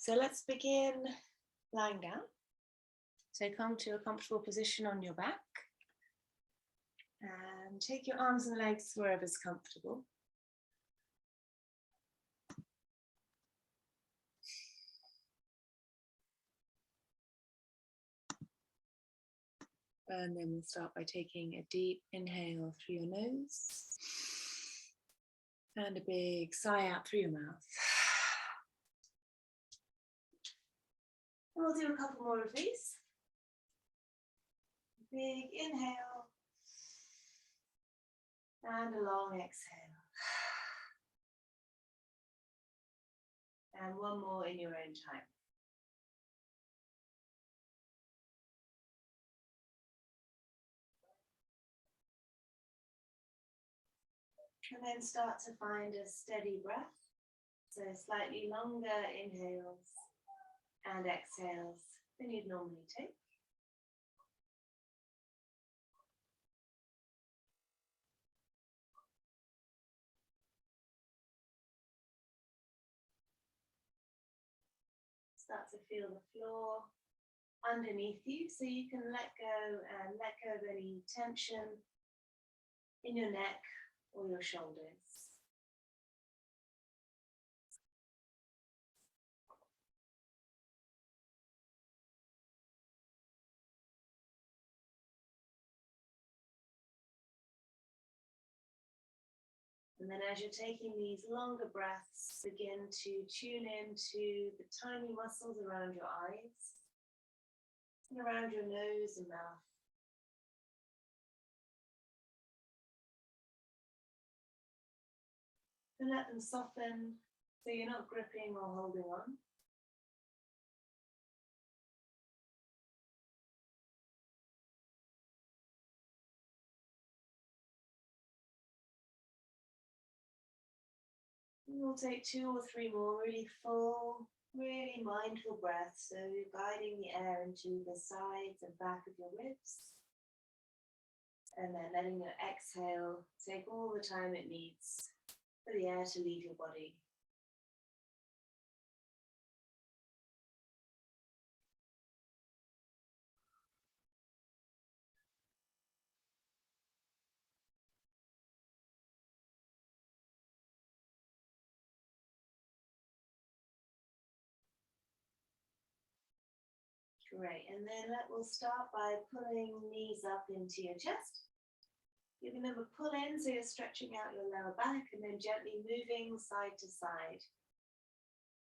So let's begin lying down. So come to a comfortable position on your back and take your arms and legs wherever's comfortable. And then we'll start by taking a deep inhale through your nose and a big sigh out through your mouth. And we'll do a couple more of these. Big inhale and a long exhale. And one more in your own time. And then start to find a steady breath. So slightly longer inhales and exhales than you'd normally take. Start to feel the floor underneath you, so you can let go of any tension in your neck or your shoulders. And then as you're taking these longer breaths, begin to tune into the tiny muscles around your eyes and around your nose and mouth. And let them soften so you're not gripping or holding on. We'll take 2 or 3 more really full, really mindful breaths. So you're guiding the air into the sides and back of your ribs. And then letting your exhale take all the time it needs for the air to leave your body. Great, and then we'll start by pulling knees up into your chest. Giving them a pull in, so you're stretching out your lower back and then gently moving side to side.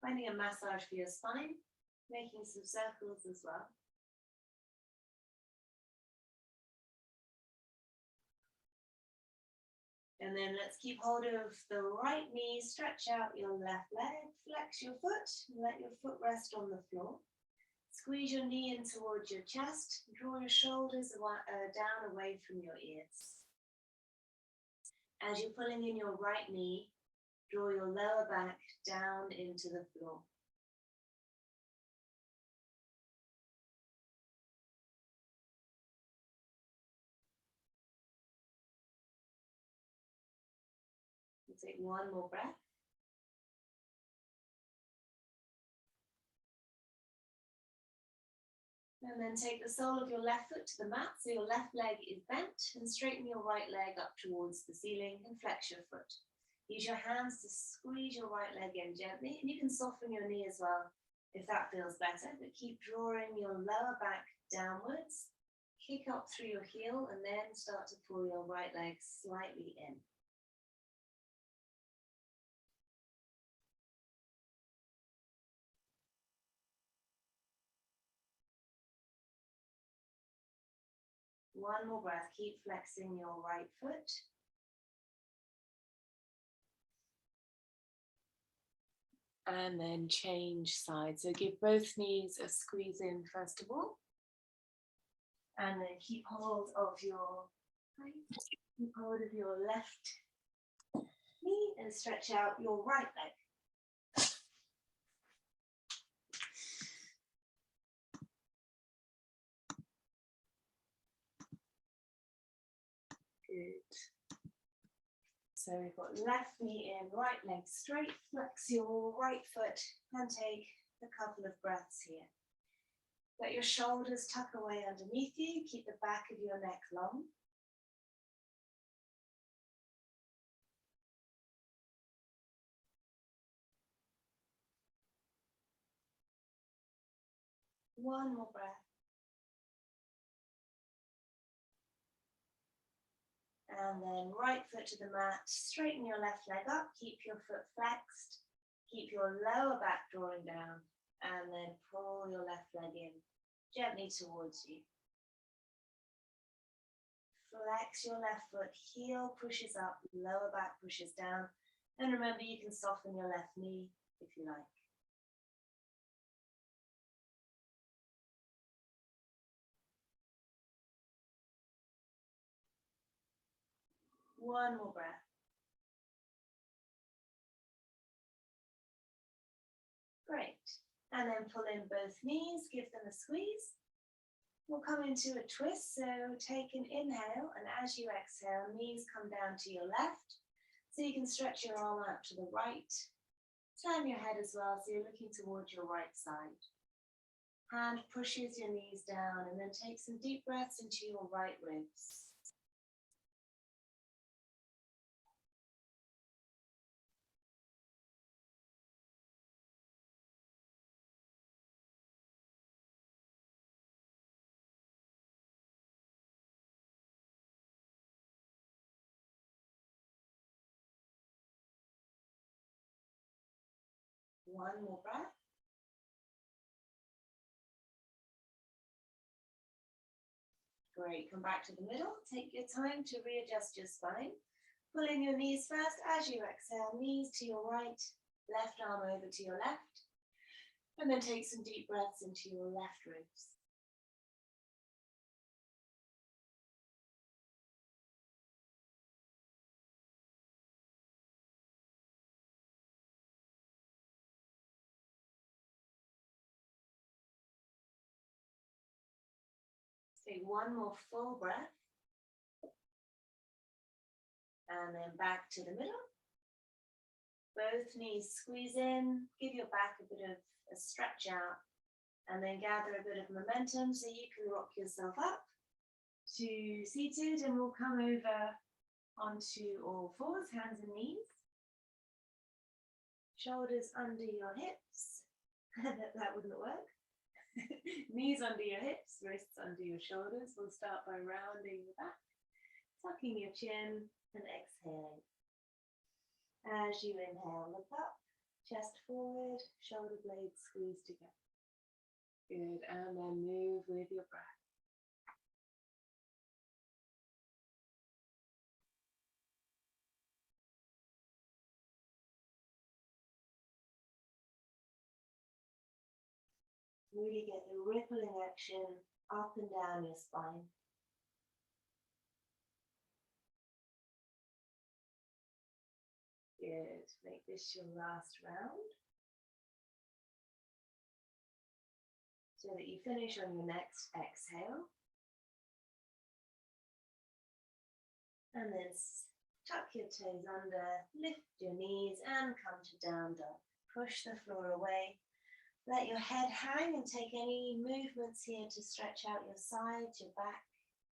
Finding a massage for your spine, making some circles as well. And then let's keep hold of the right knee, stretch out your left leg, flex your foot, and let your foot rest on the floor. Squeeze your knee in towards your chest, draw your shoulders down away from your ears. As you're pulling in your right knee, draw your lower back down into the floor. We'll take one more breath. And then take the sole of your left foot to the mat, so your left leg is bent, and straighten your right leg up towards the ceiling and flex your foot. Use your hands to squeeze your right leg in gently, and you can soften your knee as well if that feels better, but keep drawing your lower back downwards, kick up through your heel, and then start to pull your right leg slightly in. One more breath, keep flexing your right foot. And then change sides. So give both knees a squeeze in first of all. And then keep hold of your left knee and stretch out your right leg. Good. So we've got left knee in, right leg straight, flex your right foot and take a couple of breaths here. Let your shoulders tuck away underneath you. Keep the back of your neck long. One more breath. And then right foot to the mat. Straighten your left leg up. Keep your foot flexed. Keep your lower back drawing down. And then pull your left leg in gently towards you. Flex your left foot, heel pushes up, lower back pushes down. And remember, you can soften your left knee if you like. One more breath. Great. And then pull in both knees, give them a squeeze. We'll come into a twist, so take an inhale, and as you exhale, knees come down to your left, so you can stretch your arm out to the right. Turn your head as well, so you're looking towards your right side. Hand pushes your knees down, and then take some deep breaths into your right ribs. One more breath. Great, come back to the middle. Take your time to readjust your spine. Pull in your knees first. As you exhale, knees to your right, left arm over to your left. And then take some deep breaths into your left ribs. Take one more full breath. And then back to the middle. Both knees squeeze in. Give your back a bit of a stretch out. And then gather a bit of momentum so you can rock yourself up to seated. And we'll come over onto all fours, hands and knees. Shoulders under your hips. That wouldn't work. Knees under your hips, wrists under your shoulders. We'll start by rounding the back, tucking your chin and exhaling. As you inhale, look up, chest forward, shoulder blades squeeze together. Good, and then move with your breath. Really get the rippling action up and down your spine. Good. Make this your last round. So that you finish on your next exhale. And then tuck your toes under, lift your knees and come to down dog. Push the floor away. Let your head hang and take any movements here to stretch out your sides, your back,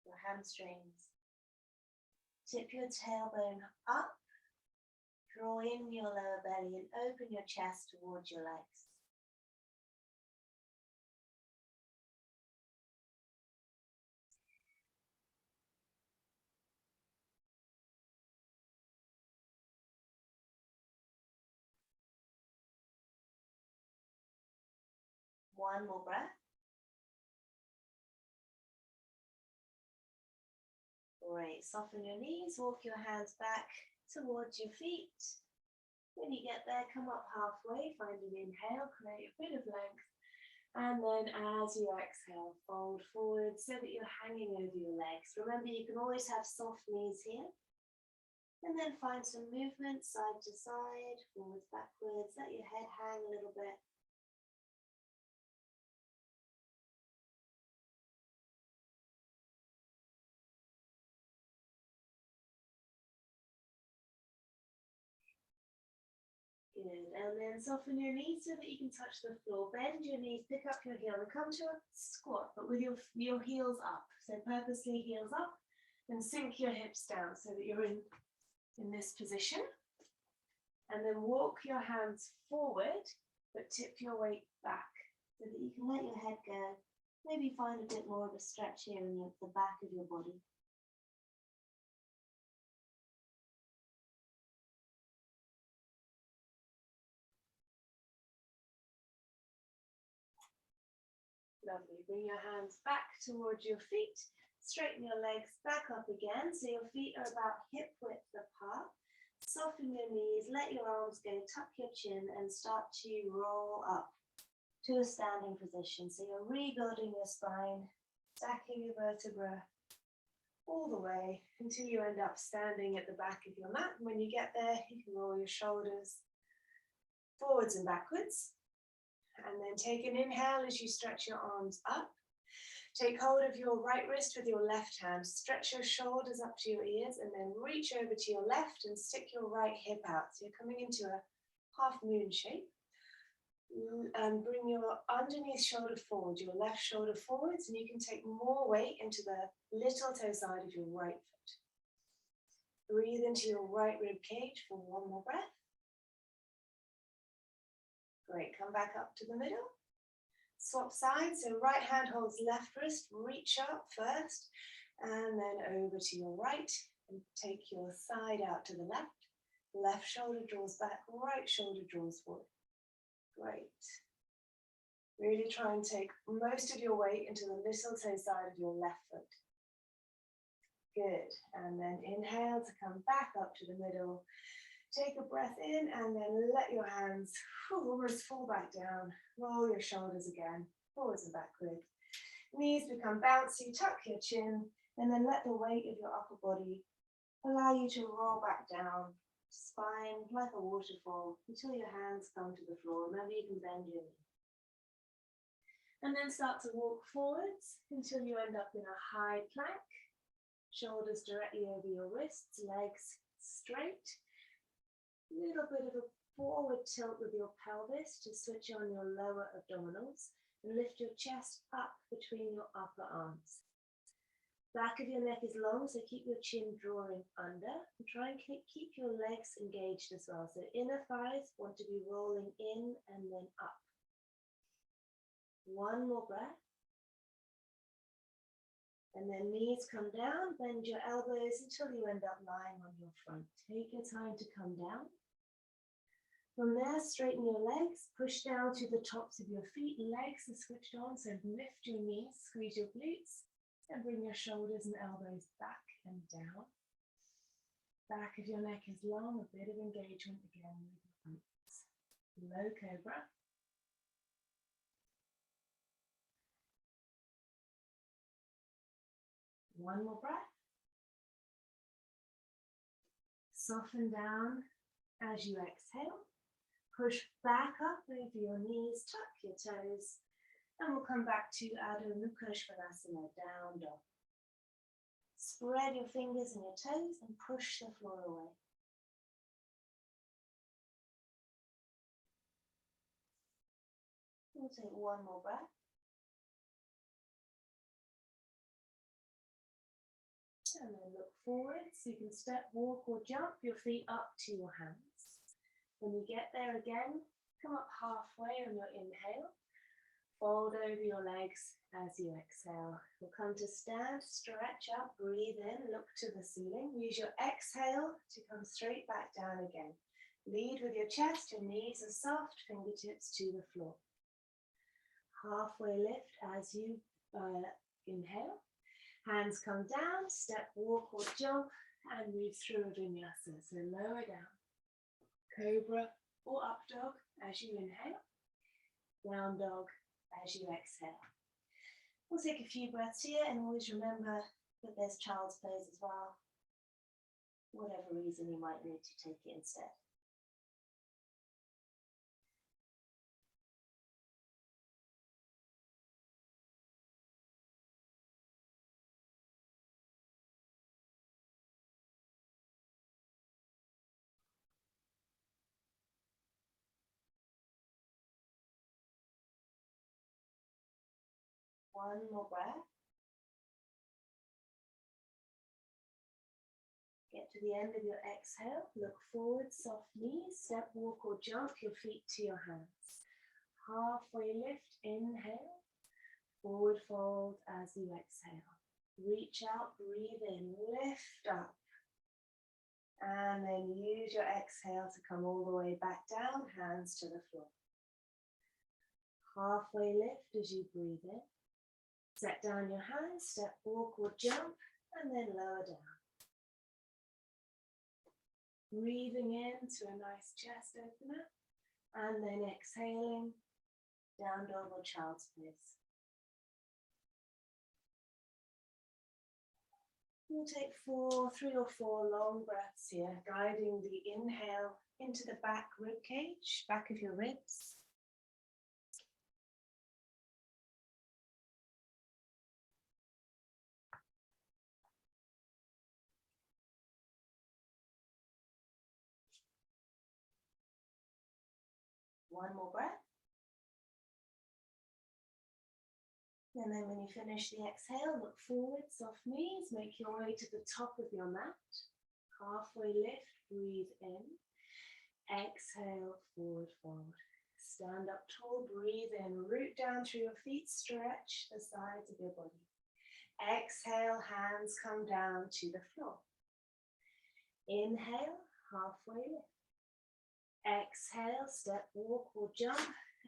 your hamstrings. Tip your tailbone up. Draw in your lower belly and open your chest towards your legs. One more breath. Great. Soften your knees, walk your hands back towards your feet. When you get there, come up halfway, find an inhale, create a bit of length. And then as you exhale, fold forward so that you're hanging over your legs. Remember, you can always have soft knees here. And then find some movement side to side, forwards, backwards. Let your head hang a little bit. Good, and then soften your knees so that you can touch the floor. Bend your knees, pick up your heel and come to a squat, but with your heels up. So purposely heels up and sink your hips down so that you're in this position. And then walk your hands forward, but tip your weight back so that you can let your head go. Maybe find a bit more of a stretch here in the back of your body. Lovely. Bring your hands back towards your feet. Straighten your legs back up again so your feet are about hip width apart. Soften your knees, let your arms go, tuck your chin and start to roll up to a standing position. So you're rebuilding your spine, stacking your vertebra all the way until you end up standing at the back of your mat. When you get there, you can roll your shoulders forwards and backwards. And then take an inhale as you stretch your arms up. Take hold of your right wrist with your left hand. Stretch your shoulders up to your ears and then reach over to your left and stick your right hip out. So you're coming into a half moon shape. And bring your underneath shoulder forward, your left shoulder forwards, and you can take more weight into the little toe side of your right foot. Breathe into your right rib cage for one more breath. Great, come back up to the middle. Swap sides, so right hand holds left wrist, reach up first, and then over to your right, and take your side out to the left. Left shoulder draws back, right shoulder draws forward. Great. Really try and take most of your weight into the little toe side of your left foot. Good, and then inhale to come back up to the middle. Take a breath in and then let your hands almost fall back down. Roll your shoulders again, forwards and backwards. Knees become bouncy, tuck your chin, and then let the weight of your upper body allow you to roll back down. Spine like a waterfall until your hands come to the floor. Remember, you can bend your knee. And then start to walk forwards until you end up in a high plank. Shoulders directly over your wrists, legs straight. Little bit of a forward tilt with your pelvis to switch on your lower abdominals and lift your chest up between your upper arms. Back of your neck is long, so keep your chin drawing under and try and keep your legs engaged as well. So inner thighs want to be rolling in and then up. One more breath. And then knees come down, bend your elbows until you end up lying on your front. Take your time to come down. From there, straighten your legs, push down to the tops of your feet. Legs are switched on, so lift your knees, squeeze your glutes, and bring your shoulders and elbows back and down. Back of your neck is long, a bit of engagement again with your glutes. Low cobra. One more breath. Soften down as you exhale. Push back up over your knees, tuck your toes, and we'll come back to Adho Mukha Svanasana, down dog. Spread your fingers and your toes and push the floor away. We'll take one more breath. And then look forward, so you can step, walk or jump your feet up to your hands. When you get there again, come up halfway on your inhale. Fold over your legs as you exhale. We'll come to stand, stretch up, breathe in, look to the ceiling. Use your exhale to come straight back down again. Lead with your chest, your knees are soft, fingertips to the floor. Halfway lift as you inhale. Hands come down, step, walk or jump, and move through a vinyasa. So lower down. Cobra or up dog as you inhale. Down dog as you exhale. We'll take a few breaths here and always remember that there's child's pose as well. Whatever reason you might need to take it instead. One more breath. Get to the end of your exhale. Look forward, soft knees. Step, walk or jump your feet to your hands. Halfway lift, inhale. Forward fold as you exhale. Reach out, breathe in, lift up. And then use your exhale to come all the way back down, hands to the floor. Halfway lift as you breathe in. Set down your hands, step, walk or jump, and then lower down. Breathing into a nice chest opener, and then exhaling, down dog or child's pose. We'll take 3 or 4 long breaths here, guiding the inhale into the back rib cage, back of your ribs. One more breath. And then when you finish the exhale, look forward, soft knees, make your way to the top of your mat. Halfway lift, breathe in. Exhale, forward fold. Stand up tall, breathe in, root down through your feet, stretch the sides of your body. Exhale, hands come down to the floor. Inhale, halfway lift. Exhale, step, walk or jump,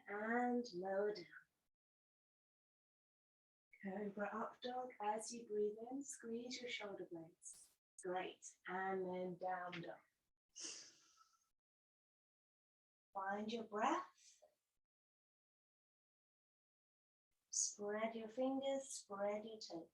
and lower down. Cobra up dog. As you breathe in, squeeze your shoulder blades. Great. And then down dog. Find your breath. Spread your fingers, spread your toes.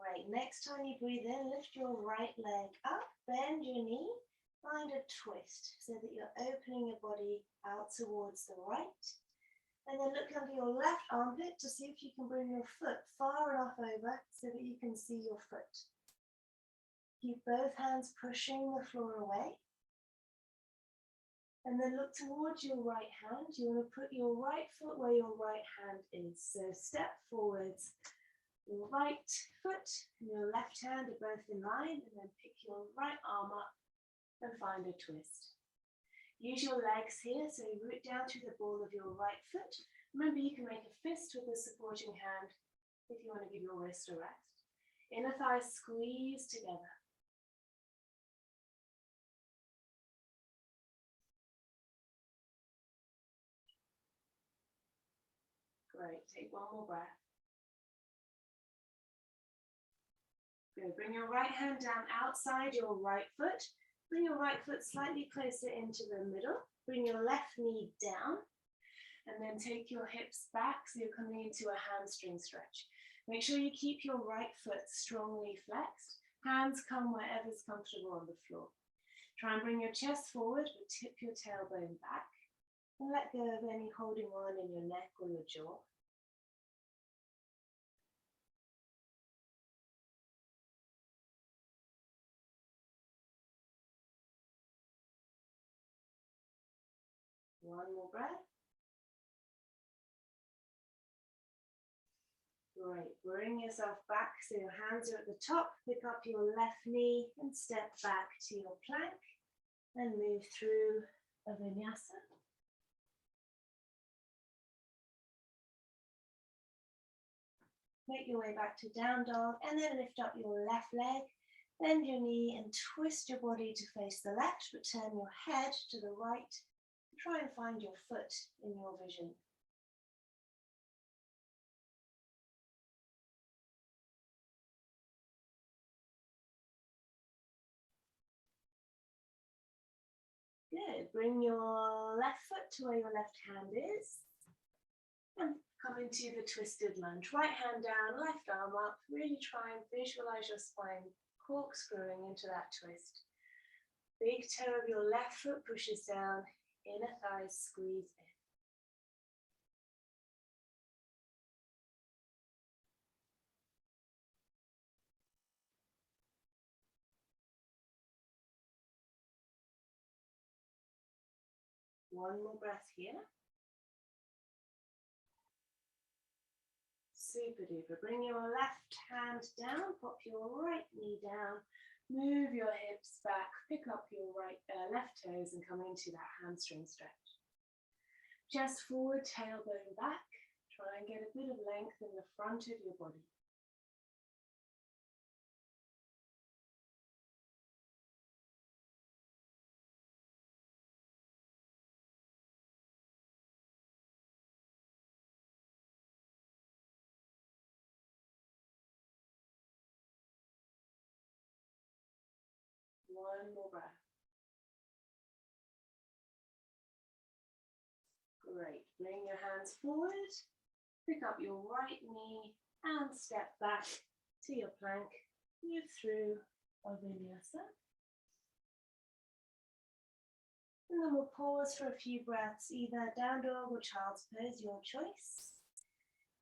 Great. Next time you breathe in, lift your right leg up, bend your knee, find a twist so that you're opening your body out towards the right. And then look under your left armpit to see if you can bring your foot far enough over so that you can see your foot. Keep both hands pushing the floor away. And then look towards your right hand. You want to put your right foot where your right hand is. So step forwards. Your right foot and your left hand are both in line, and then pick your right arm up and find a twist. Use your legs here, so you root down through the ball of your right foot. Remember, you can make a fist with a supporting hand if you want to give your wrist a rest. Inner thighs squeeze together. Great, take one more breath. Good. Bring your right hand down outside your right foot. Bring your right foot slightly closer into the middle. Bring your left knee down. And then take your hips back so you're coming into a hamstring stretch. Make sure you keep your right foot strongly flexed. Hands come wherever's comfortable on the floor. Try and bring your chest forward, but tip your tailbone back. And let go of any holding on in your neck or your jaw. One more breath. Great. Bring yourself back so your hands are at the top. Pick up your left knee and step back to your plank and move through a vinyasa. Make your way back to down dog and then lift up your left leg. Bend your knee and twist your body to face the left, but turn your head to the right. Try and find your foot in your vision. Good. Bring your left foot to where your left hand is. And come into the twisted lunge. Right hand down, left arm up. Really try and visualize your spine corkscrewing into that twist. Big toe of your left foot pushes down. Inner thighs squeeze in. One more breath here. Super duper. Bring your left hand down, pop your right knee down, move your hips back, pick up your left toes and come into that hamstring stretch. Chest forward, tailbone back. Try and get a bit of length in the front of your body. One more breath. Great. Bring your hands forward. Pick up your right knee and step back to your plank. Move through our vinyasa. And then we'll pause for a few breaths, either down dog or child's pose, your choice.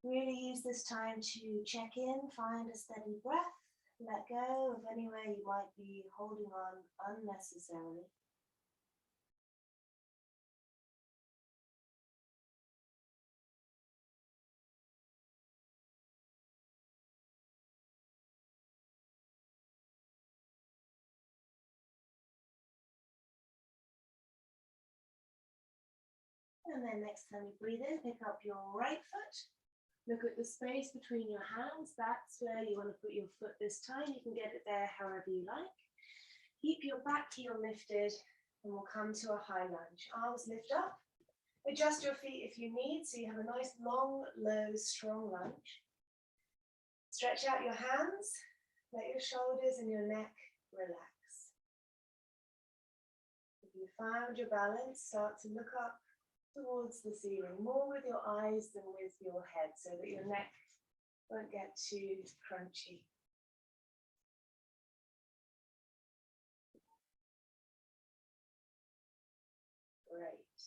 Really use this time to check in, find a steady breath, let go of anywhere you might be holding on unnecessarily. And then next time you breathe in, pick up your right foot. Look at the space between your hands. That's where you want to put your foot this time. You can get it there however you like. Keep your back heel lifted and we'll come to a high lunge. Arms lift up. Adjust your feet if you need, so you have a nice long, low, strong lunge. Stretch out your hands. Let your shoulders and your neck relax. If you found your balance, start to look up towards the ceiling, more with your eyes than with your head, so that your neck won't get too crunchy. Great.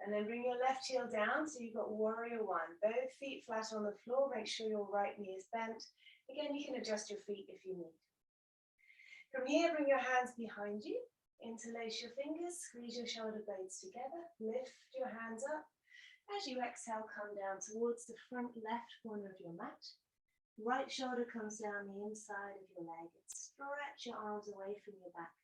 And then bring your left heel down, so you've got warrior one. Both feet flat on the floor, make sure your right knee is bent. Again, you can adjust your feet if you need. From here, bring your hands behind you. Interlace your fingers, squeeze your shoulder blades together, lift your hands up. As you exhale, come down towards the front left corner of your mat. Right shoulder comes down the inside of your leg. Stretch your arms away from your back.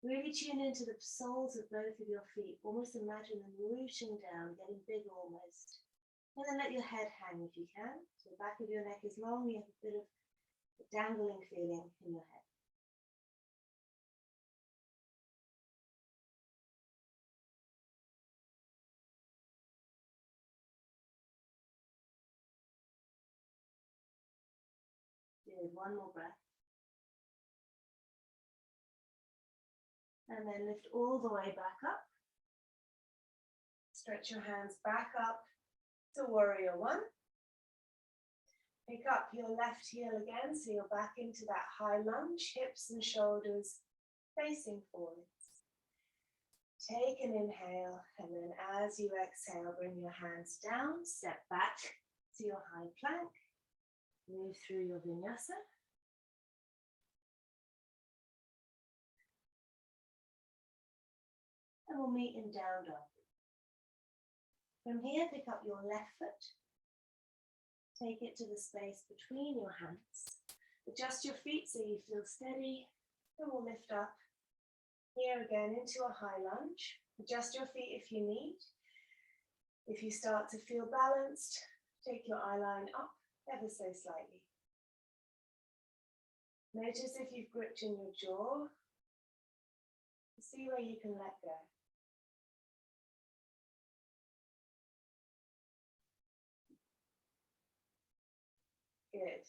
Really tune into the soles of both of your feet. Almost imagine them rooting down, getting bigger almost. And then let your head hang if you can. So the back of your neck is long, you have a bit of a dangling feeling in your head. Good, one more breath. And then lift all the way back up. Stretch your hands back up to warrior one. Pick up your left heel again, so you're back into that high lunge, hips and shoulders facing forwards. Take an inhale, and then as you exhale, bring your hands down, step back to your high plank. Move through your vinyasa. And we'll meet in down dog. From here, pick up your left foot. Take it to the space between your hands. Adjust your feet so you feel steady. And we'll lift up. Here again into a high lunge. Adjust your feet if you need. If you start to feel balanced, take your eye line up ever so slightly. Notice if you've gripped in your jaw. See where you can let go. Good.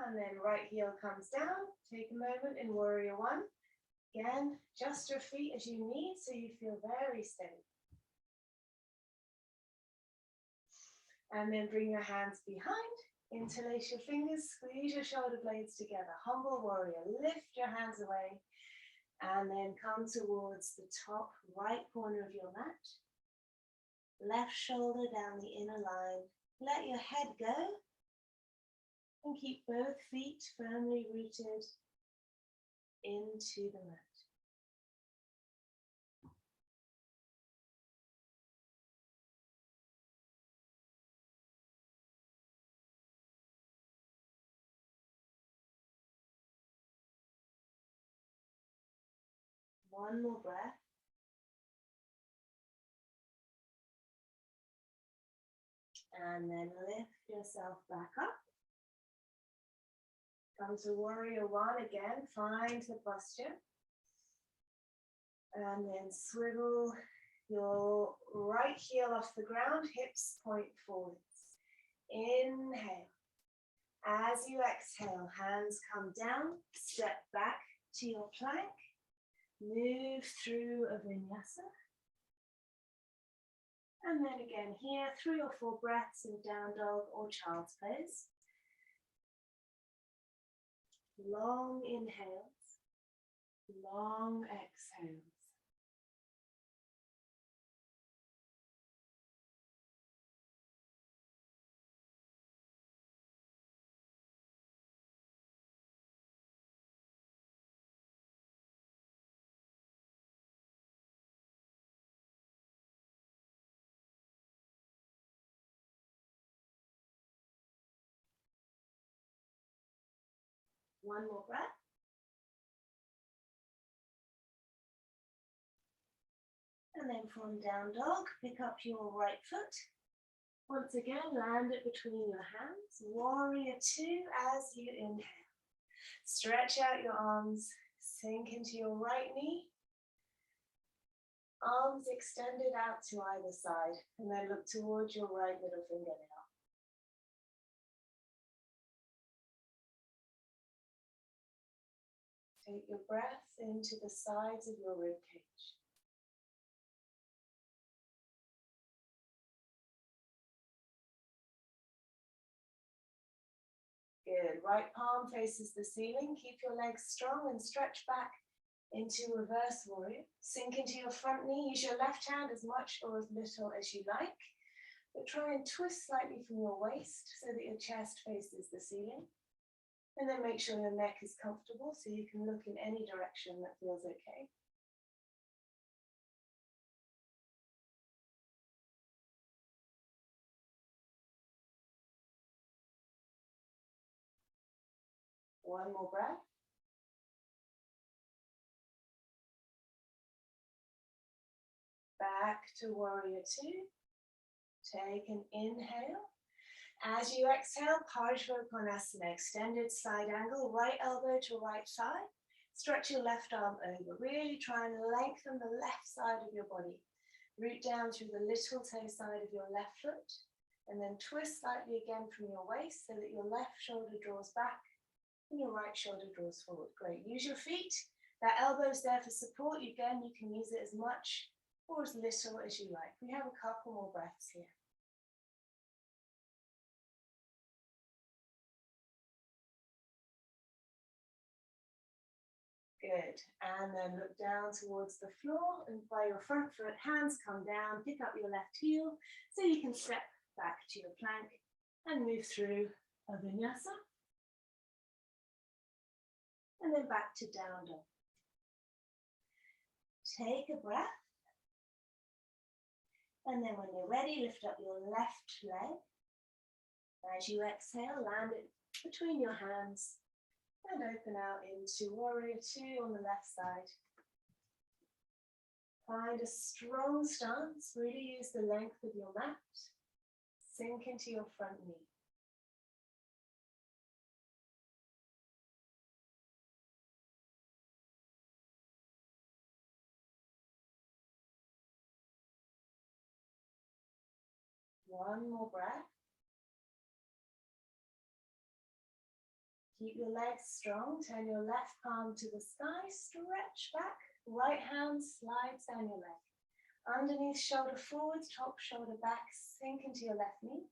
And then right heel comes down. Take a moment in warrior one. Again, adjust your feet as you need so you feel very steady. And then bring your hands behind. Interlace your fingers, squeeze your shoulder blades together. Humble warrior, lift your hands away. And then come towards the top right corner of your mat. Left shoulder down the inner line. Let your head go. And keep both feet firmly rooted into the mat. One more breath. And then lift yourself back up. Come to warrior one again. Find the posture. And then swivel your right heel off the ground, hips point forwards. Inhale. As you exhale, hands come down, step back to your plank, move through a vinyasa. And then again here, 3 or 4 breaths in down dog or child's pose. Long inhales, long exhales. One more breath. And then from down dog, pick up your right foot. Once again, land it between your hands. Warrior two as you inhale. Stretch out your arms, sink into your right knee. Arms extended out to either side, and then look towards your right middle fingernail. Take your breath into the sides of your rib cage. Good. Right palm faces the ceiling. Keep your legs strong and stretch back into reverse warrior. Sink into your front knee. Use your left hand as much or as little as you like. But try and twist slightly from your waist so that your chest faces the ceiling. And then make sure your neck is comfortable so you can look in any direction that feels okay. One more breath. Back to warrior two. Take an inhale. As you exhale, Parsvakonasana, extended side angle, right elbow to right thigh. Stretch your left arm over. Really try and lengthen the left side of your body. Root down through the little toe side of your left foot. And then twist slightly again from your waist so that your left shoulder draws back and your right shoulder draws forward. Great. Use your feet. That elbow's there for support. Again, you can use it as much or as little as you like. We have a couple more breaths here. Good. And then look down towards the floor and by your front foot, hands come down, pick up your left heel so you can step back to your plank and move through a vinyasa. And then back to down dog. Take a breath. And then when you're ready, lift up your left leg. As you exhale, land it between your hands and open out into warrior two on the left side. Find a strong stance. Really use the length of your mat. Sink into your front knee. One more breath. Keep your legs strong. Turn your left palm to the sky. Stretch back. Right hand slides down your leg. Underneath, shoulder forwards, top shoulder back. Sink into your left knee.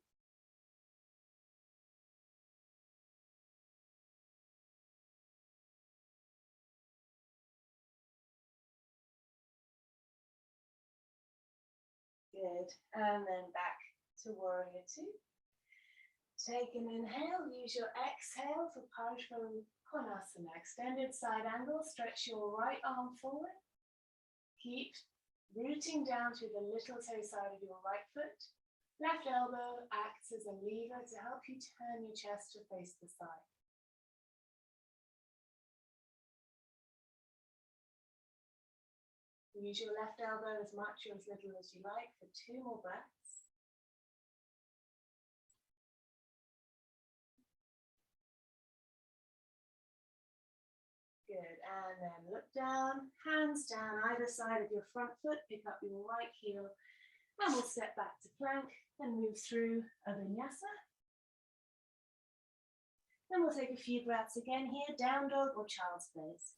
Good. And then back to warrior two. Take an inhale. Use your exhale for Parsvakonasana. Extended side angle. Stretch your right arm forward. Keep rooting down through the little toe side of your right foot. Left elbow acts as a lever to help you turn your chest to face the side. Use your left elbow as much or as little as you like for 2 more breaths. Good, and then look down, hands down either side of your front foot, pick up your right heel, and we'll step back to plank and move through a vinyasa. Then we'll take a few breaths again here, down dog or child's pose.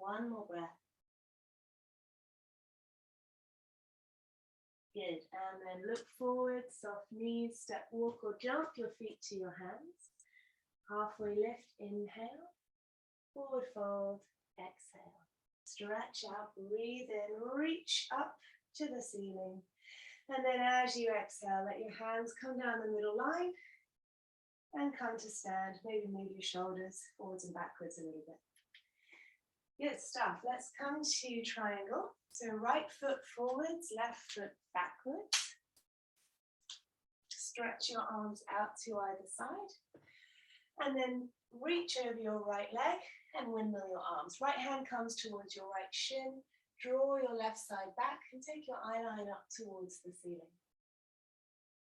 One more breath. Good, and then look forward, soft knees, step, walk or jump your feet to your hands. Halfway lift, inhale, forward fold, exhale. Stretch out, breathe in, reach up to the ceiling. And then as you exhale, let your hands come down the middle line and come to stand. Maybe move your shoulders forwards and backwards a little bit. Good stuff. Let's come to triangle. So right foot forwards, left foot backwards. Stretch your arms out to either side. And then reach over your right leg and windmill your arms. Right hand comes towards your right shin. Draw your left side back and take your eye line up towards the ceiling.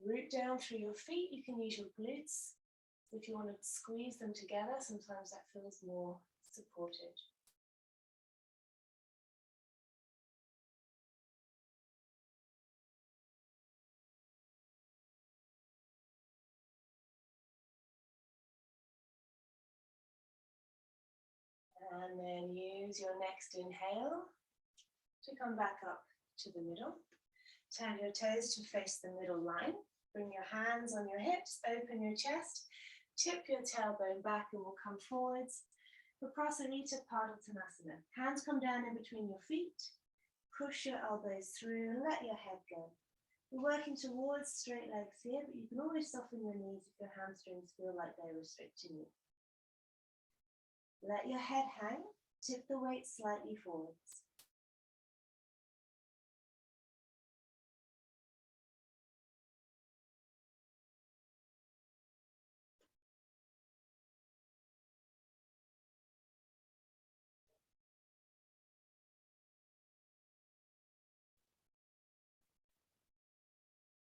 Root down through your feet. You can use your glutes. If you want to squeeze them together, sometimes that feels more supported. And then use your next inhale to come back up to the middle. Turn your toes to face the middle line. Bring your hands on your hips, open your chest, tip your tailbone back and we'll come forwards. Viprasarita Padottanasana. Hands come down in between your feet. Push your elbows through and let your head go. We're working towards straight legs here, but you can always soften your knees if your hamstrings feel like they're restricting you. Let your head hang, tip the weight slightly forwards.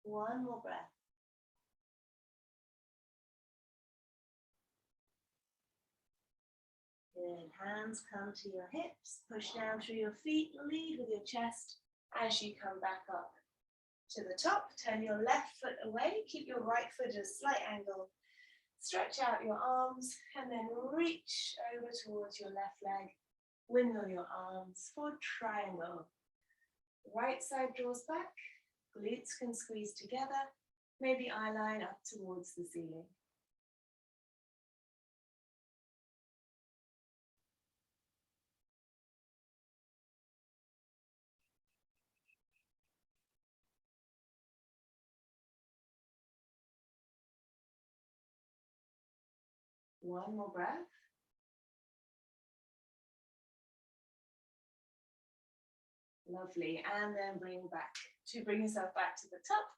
One more breath. Good, hands come to your hips, push down through your feet, lead with your chest as you come back up to the top. Turn your left foot away, keep your right foot at a slight angle. Stretch out your arms and then reach over towards your left leg. Windmill your arms for triangle. Right side draws back, glutes can squeeze together, maybe eye line up towards the ceiling. One more breath. Lovely, and then bring yourself back to the top.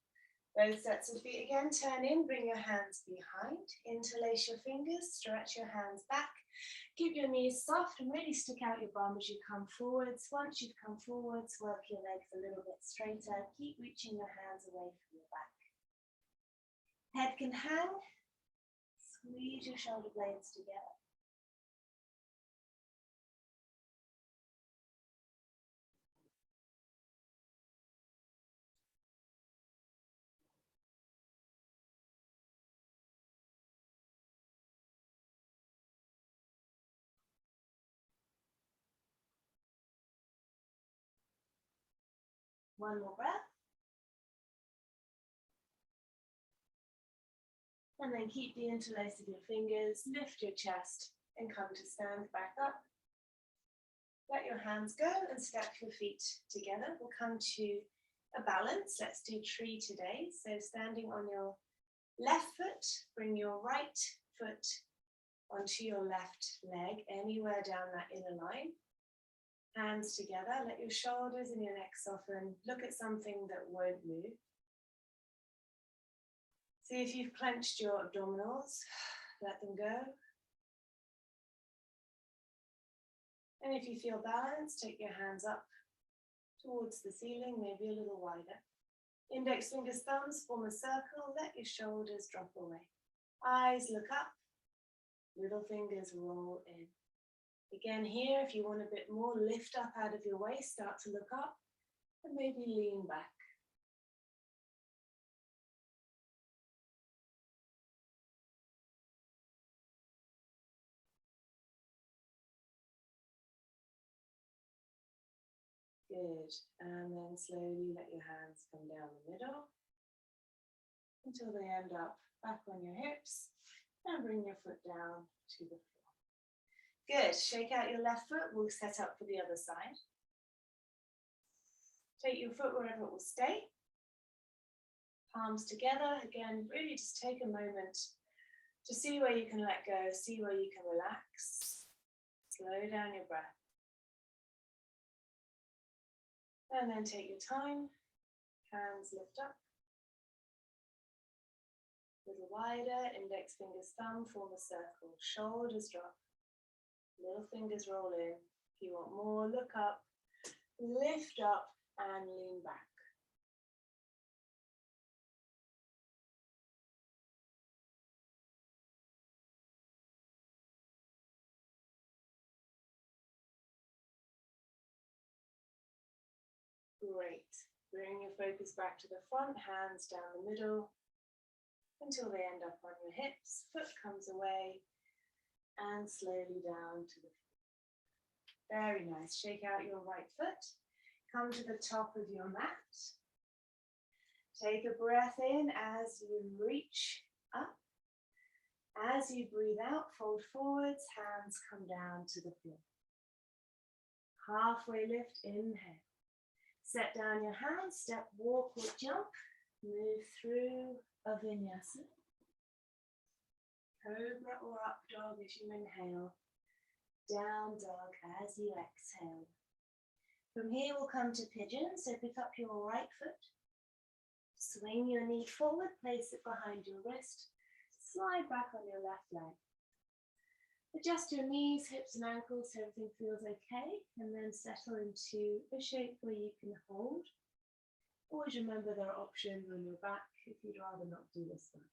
Both sets of feet again, turn in, bring your hands behind, interlace your fingers, stretch your hands back, keep your knees soft and really stick out your bum as you come forwards. Once you've come forwards, work your legs a little bit straighter, keep reaching your hands away from your back. Head can hang, squeeze your shoulder blades together. One more breath. And then keep the interlace of your fingers, lift your chest and come to stand back up. Let your hands go and step your feet together. We'll come to a balance. Let's do tree today. So standing on your left foot, bring your right foot onto your left leg, anywhere down that inner line. Hands together, let your shoulders and your neck soften. Look at something that won't move. See if you've clenched your abdominals. Let them go. And if you feel balanced, take your hands up towards the ceiling, maybe a little wider. Index fingers, thumbs form a circle. Let your shoulders drop away. Eyes look up. Little fingers roll in. Again here, if you want a bit more, lift up out of your waist, start to look up, and maybe lean back. Good, and then slowly let your hands come down the middle until they end up back on your hips, and bring your foot down to the floor. Good, shake out your left foot, we'll set up for the other side. Take your foot wherever it will stay. Palms together, again, really just take a moment to see where you can let go, see where you can relax. Slow down your breath. And then take your time, hands lift up. A little wider, index fingers, thumb form a circle, shoulders drop, little fingers roll in. If you want more, look up, lift up and lean back. Great. Bring your focus back to the front, hands down the middle until they end up on your hips. Foot comes away and slowly down to the floor. Very nice. Shake out your right foot. Come to the top of your mat. Take a breath in as you reach up. As you breathe out, fold forwards, hands come down to the floor. Halfway lift, inhale. Set down your hands, step, walk or jump. Move through a vinyasa. Cobra or up dog as you inhale. Down dog as you exhale. From here we'll come to pigeon, so pick up your right foot. Swing your knee forward, place it behind your wrist. Slide back on your left leg. Adjust your knees, hips and ankles so everything feels okay, and then settle into a shape where you can hold. Always remember there are options on your back if you'd rather not do this one.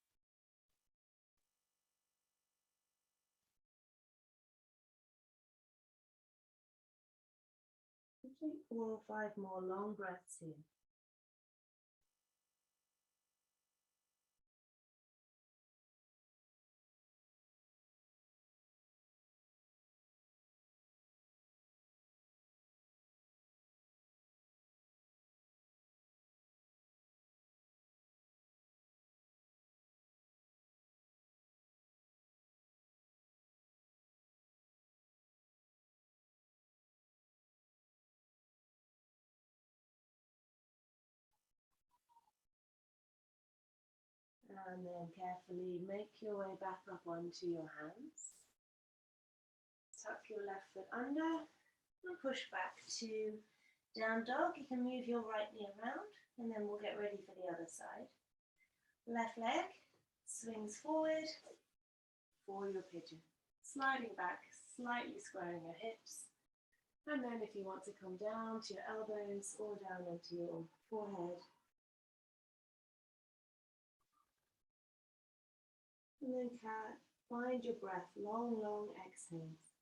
Take 4 or 5 more long breaths here. And then carefully make your way back up onto your hands. Tuck your left foot under and push back to down dog. You can move your right knee around and then we'll get ready for the other side. Left leg swings forward for your pigeon. Sliding back, slightly squaring your hips. And then if you want to come down to your elbows or down onto your forehead. And then cat, find your breath, long, long exhales.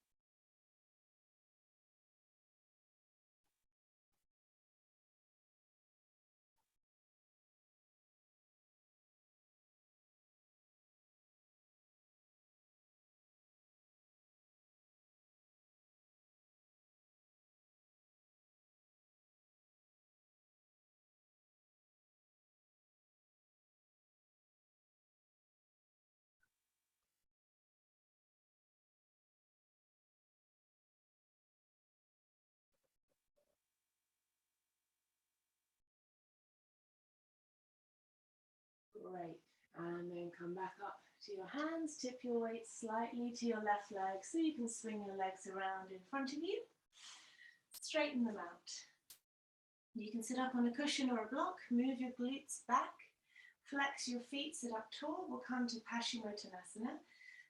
Great, and then come back up to your hands, tip your weight slightly to your left leg so you can swing your legs around in front of you. Straighten them out. You can sit up on a cushion or a block, move your glutes back, flex your feet, sit up tall. We'll come to Paschimottanasana.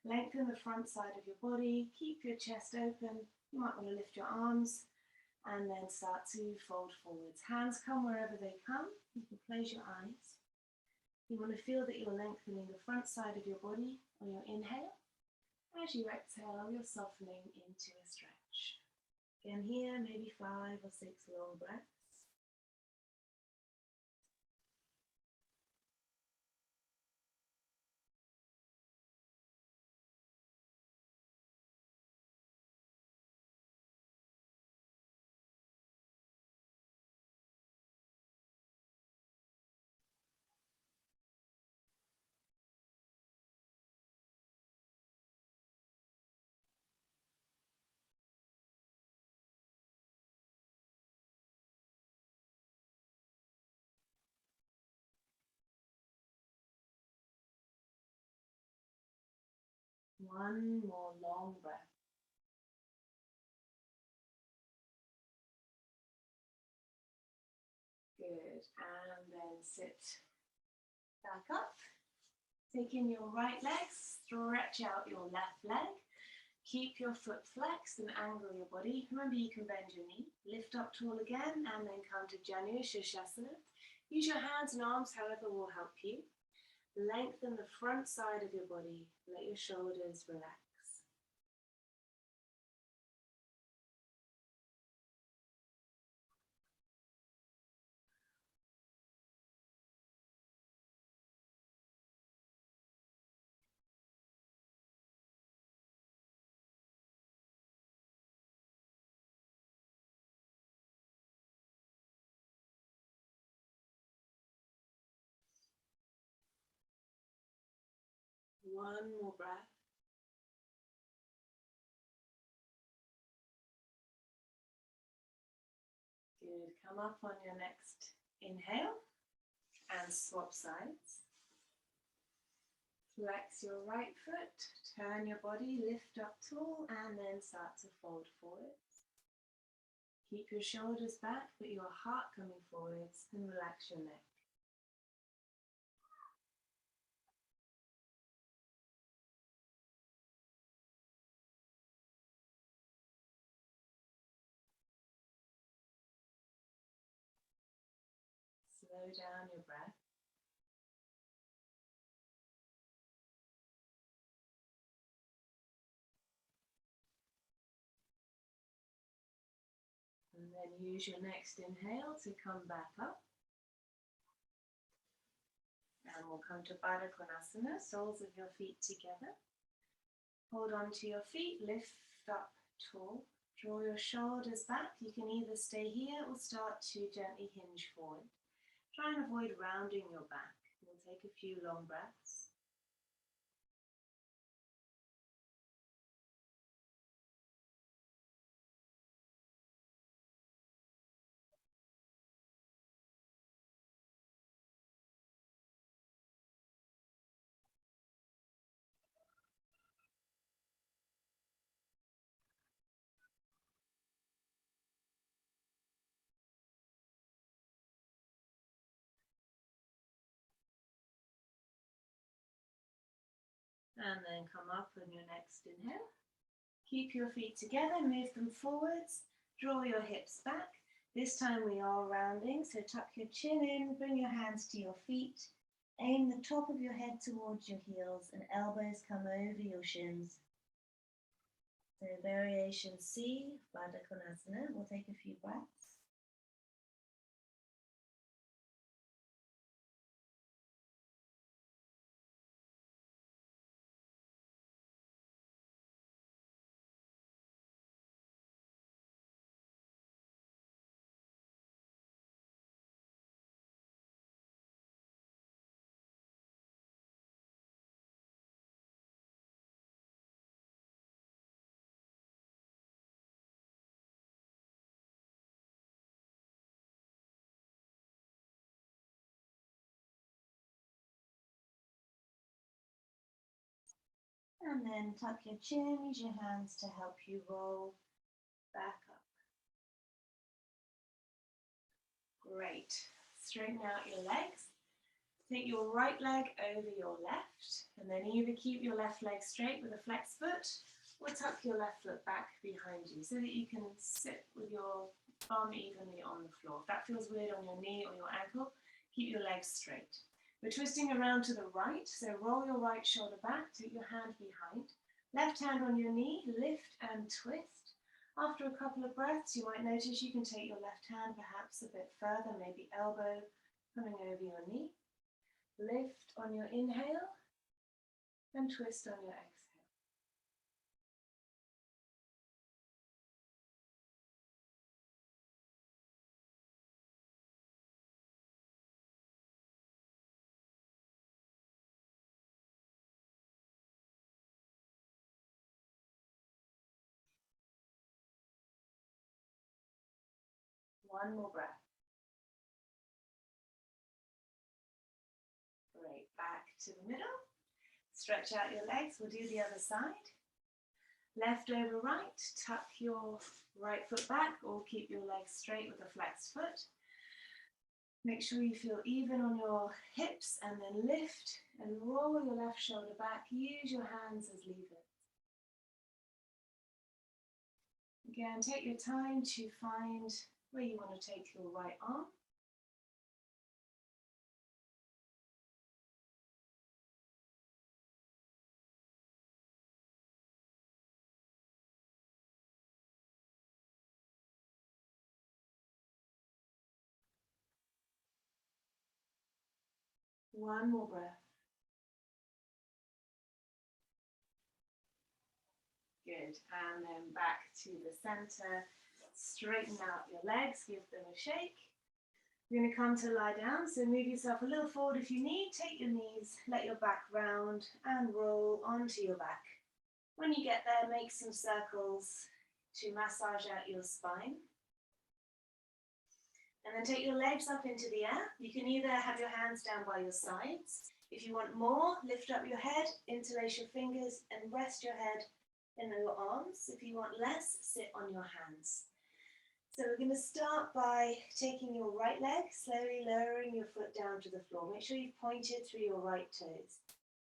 Lengthen the front side of your body, keep your chest open. You might want to lift your arms and then start to fold forwards. Hands come wherever they come. You can close your eyes. You want to feel that you're lengthening the front side of your body on your inhale. As you exhale, you're softening into a stretch. Again here, maybe 5 or 6 long breaths. One more long breath. Good. And then sit back up. Take in your right leg, stretch out your left leg. Keep your foot flexed and angle your body. Remember, you can bend your knee. Lift up tall again and then come to Janu Sirsasana. Use your hands and arms, however will help you. Lengthen the front side of your body. Let your shoulders relax. One more breath. Good. Come up on your next inhale and swap sides. Flex your right foot, turn your body, lift up tall, and then start to fold forwards. Keep your shoulders back, but your heart coming forwards, and relax your neck. Slow down your breath. And then use your next inhale to come back up. And we'll come to Baddha Konasana, soles of your feet together. Hold on to your feet, lift up tall. Draw your shoulders back. You can either stay here or start to gently hinge forward. Try and avoid rounding your back. We'll take a few long breaths. And then come up on your next inhale. Keep your feet together, move them forwards, draw your hips back. This time we are rounding, so tuck your chin in, bring your hands to your feet. Aim the top of your head towards your heels and elbows come over your shins. So variation C, Baddha Konasana. We'll take a few breaths. And then tuck your chin, use your hands to help you roll back up. Great. Straighten out your legs. Take your right leg over your left, and then either keep your left leg straight with a flex foot, or tuck your left foot back behind you so that you can sit with your bum evenly on the floor. If that feels weird on your knee or your ankle, keep your legs straight. We're twisting around to the right, so roll your right shoulder back, take your hand behind, left hand on your knee, lift and twist. After a couple of breaths, you might notice you can take your left hand perhaps a bit further, maybe elbow coming over your knee. Lift on your inhale and twist on your exhale. One more breath. Great, back to the middle. Stretch out your legs, we'll do the other side. Left over right, tuck your right foot back or keep your legs straight with a flexed foot. Make sure you feel even on your hips and then lift and roll your left shoulder back. Use your hands as levers. Again, take your time to find where you want to take your right arm. One more breath. Good, and then back to the center. Straighten out your legs, give them a shake. You're going to come to lie down, so move yourself a little forward if you need. Take your knees, let your back round and roll onto your back. When you get there, make some circles to massage out your spine. And then take your legs up into the air. You can either have your hands down by your sides. If you want more, lift up your head, interlace your fingers and rest your head in your arms. If you want less, sit on your hands. So we're going to start by taking your right leg, slowly lowering your foot down to the floor. Make sure you've pointed through your right toes.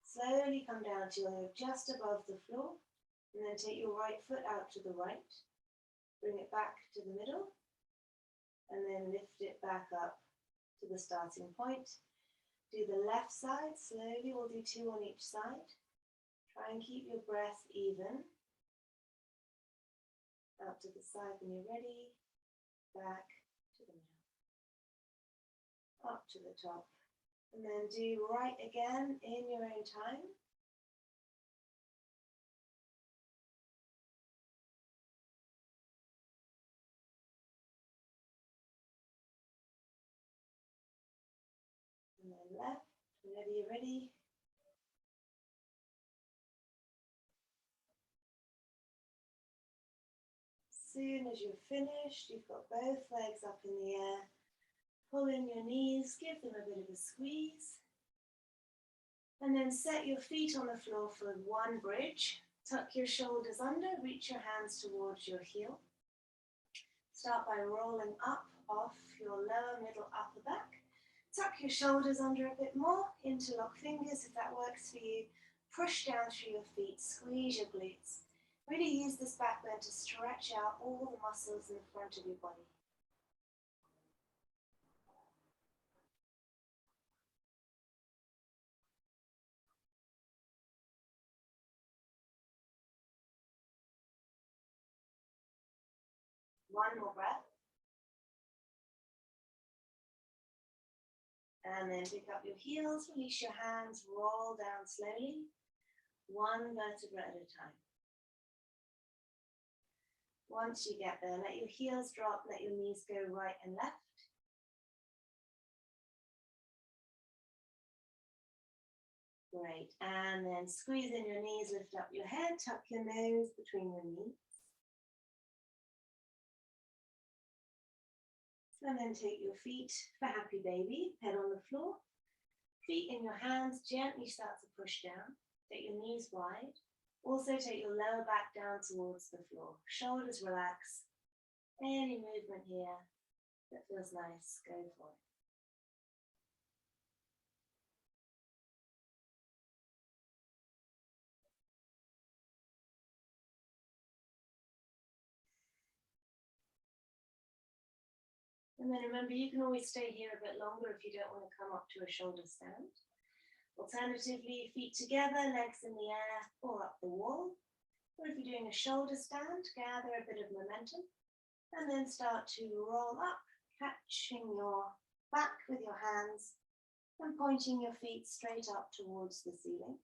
Slowly come down to just above the floor, and then take your right foot out to the right. Bring it back to the middle, and then lift it back up to the starting point. Do the left side slowly, we'll do 2 on each side. Try and keep your breath even. Out to the side when you're ready. Back to the middle, up to the top, and then do right again in your own time. And then left, whenever you're ready. As soon as you're finished, you've got both legs up in the air. Pull in your knees, give them a bit of a squeeze. And then set your feet on the floor for one bridge. Tuck your shoulders under, reach your hands towards your heel. Start by rolling up off your lower, middle, upper back. Tuck your shoulders under a bit more, interlock fingers if that works for you. Push down through your feet, squeeze your glutes. Really use this back bend to stretch out all the muscles in the front of your body. One more breath. And then pick up your heels, release your hands, roll down slowly, one vertebra at a time. Once you get there, let your heels drop, let your knees go right and left. Great, and then squeeze in your knees, lift up your head, tuck your nose between your knees. And then take your feet for happy baby, head on the floor. Feet in your hands, gently start to push down. Take your knees wide. Also take your lower back down towards the floor. Shoulders relax. Any movement here That feels nice, go for it. And then remember, you can always stay here a bit longer if you don't want to come up to a shoulder stand. Alternatively, feet together, legs in the air or up the wall. Or if you're doing a shoulder stand, gather a bit of momentum and then start to roll up, catching your back with your hands and pointing your feet straight up towards the ceiling.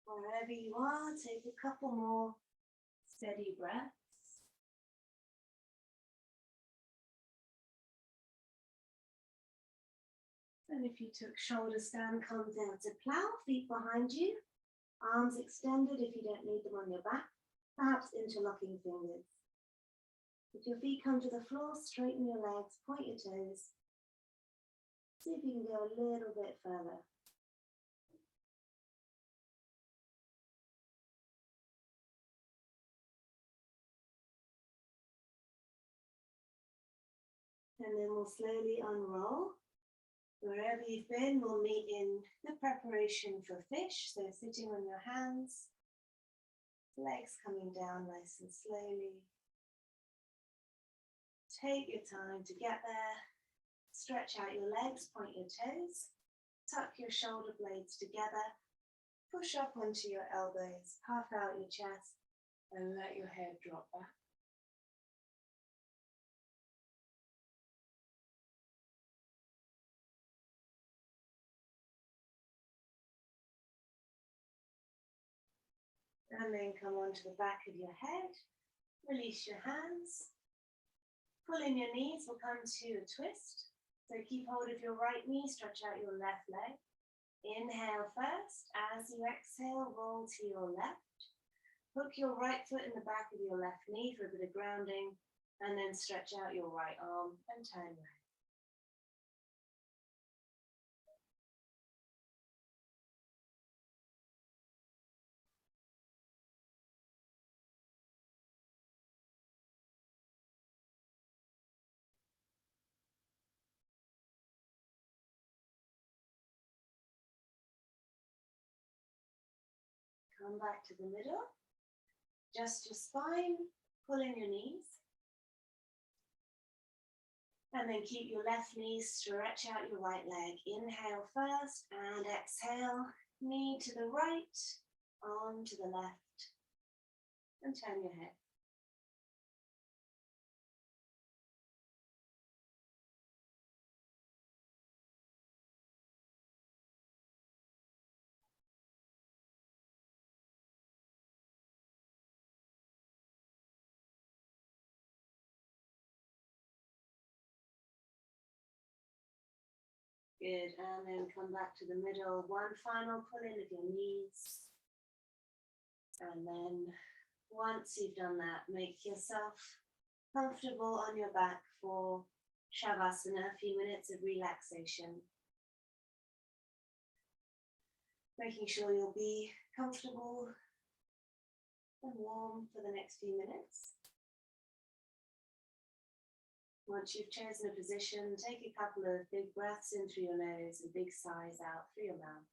Wherever you are, take a couple more steady breaths. And if you took shoulder stand, come down to plow, feet behind you, arms extended if you don't need them on your back, perhaps interlocking fingers. If your feet come to the floor, straighten your legs, point your toes. See if you can go a little bit further. And then we'll slowly unroll. Wherever you've been, we'll meet in the preparation for fish. So sitting on your hands, legs coming down nice and slowly. Take your time to get there. Stretch out your legs, point your toes. Tuck your shoulder blades together. Push up onto your elbows, puff out your chest, and let your head drop back. And then come onto the back of your head. Release your hands. Pull in your knees, we'll come to a twist. So keep hold of your right knee, stretch out your left leg. Inhale first. As you exhale, roll to your left. Hook your right foot in the back of your left knee for a bit of grounding, and then stretch out your right arm and turn your head. Come back to the middle. Just your spine, pull in your knees. And then keep your left knee, stretch out your right leg. Inhale first and exhale. Knee to the right, arm to the left, and turn your head. Good, and then come back to the middle. One final pull in of your knees. And then once you've done that, make yourself comfortable on your back for Shavasana, a few minutes of relaxation. Making sure you'll be comfortable and warm for the next few minutes. Once you've chosen a position, take a couple of big breaths in through your nose and big sighs out through your mouth.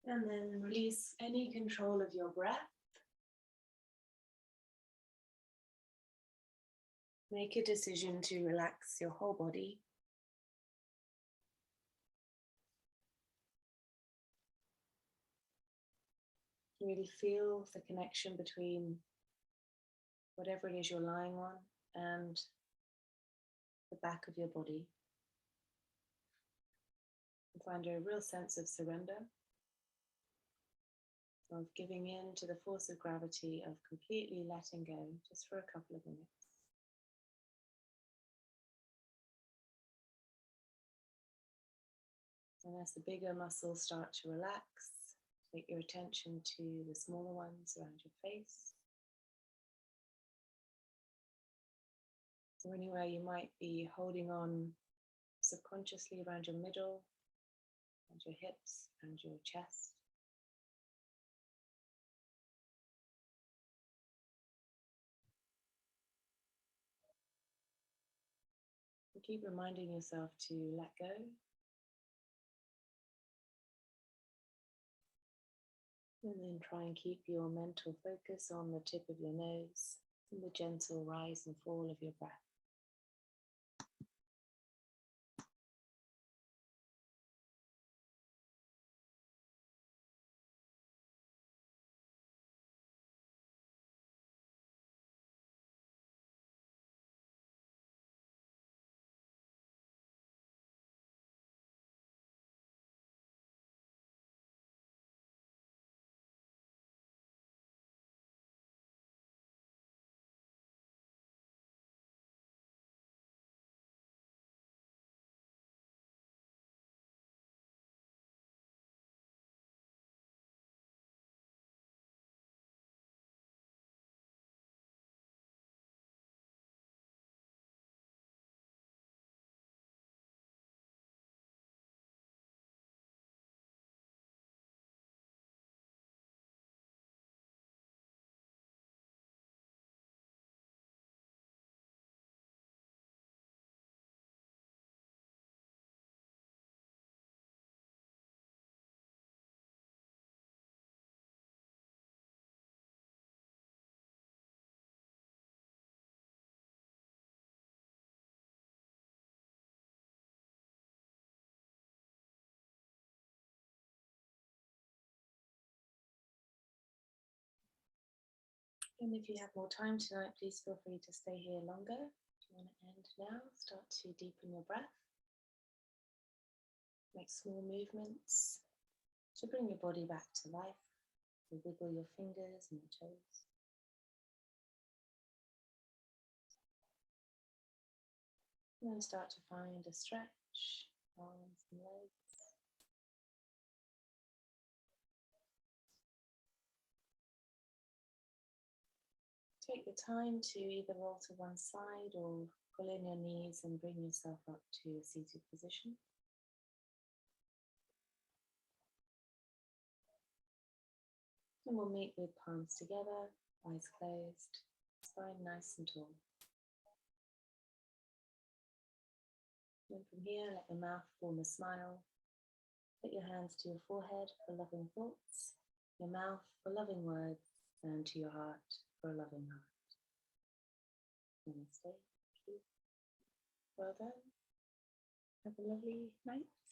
And then release any control of your breath. Make a decision to relax your whole body. Really feel the connection between whatever it is you're lying on, and the back of your body. And find a real sense of surrender, of giving in to the force of gravity, of completely letting go just for a couple of minutes. And as the bigger muscles start to relax, take your attention to the smaller ones around your face. Or anywhere you might be holding on subconsciously around your middle, around your hips, around your chest. And keep reminding yourself to let go. And then try and keep your mental focus on the tip of your nose and the gentle rise and fall of your breath. And if you have more time tonight, please feel free to stay here longer. If you want to end now, start to deepen your breath. Make small movements to bring your body back to life. You wiggle your fingers and your toes. And then start to find a stretch, arms and legs. Take the time to either roll to one side or pull in your knees and bring yourself up to a seated position. And we'll meet with palms together, eyes closed, spine nice and tall. And from here, let your mouth form a smile. Put your hands to your forehead for loving thoughts, your mouth for loving words, and to your heart for a loving heart. Namaste. Thank you. Well done. Have a lovely night.